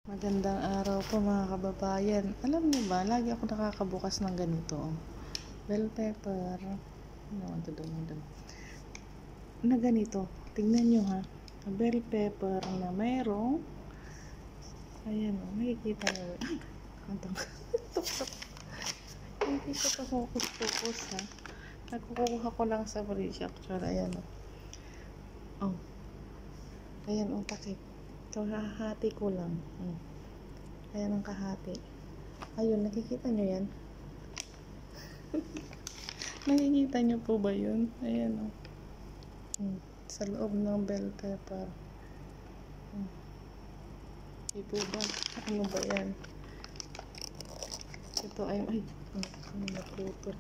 Magandang araw po mga kababayan. Alam niyo ba, lagi ako nakakabukas ng ganito. Bell pepper. Na ganito. Tingnan niyo ha. Bell pepper na mayroong. Ayan o. Nakikita niyo. Hindi ko pa focus ha. Nagkukuha ko lang sa fridge actually. Ayan o. Oh. Ayan o, takip. Kahati ko lang. Ayan ang kahati. Ayun, nakikita nyo yan? Nakikita nyo po ba yun? Ayan o. Sa loob ng bell pepper. Di po ba? Ano ba yan? Ito ay naputol.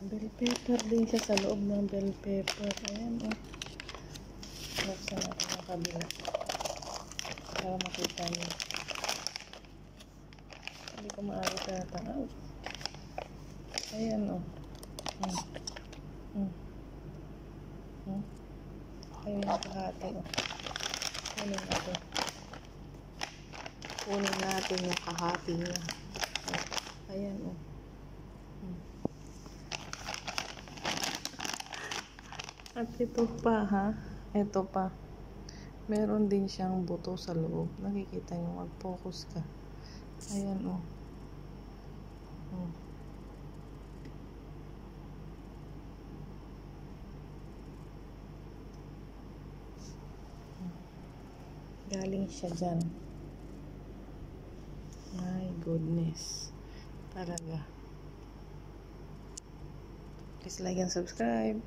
Bell pepper din siya sa loob ng bell pepper. Ayan o. Buksan natin ang kabila para makita niyo. Hindi ko maaari tatang. Ayan o. Ayun yung kahati o. Kunin natin yung kahati niya. Ayan o. At ito pa ha. Ito pa. Meron din siyang buto sa loob. Nakikita nyo, mag-focus ka. Ayan o. Galing siya dyan. My goodness. Talaga. Please like and subscribe.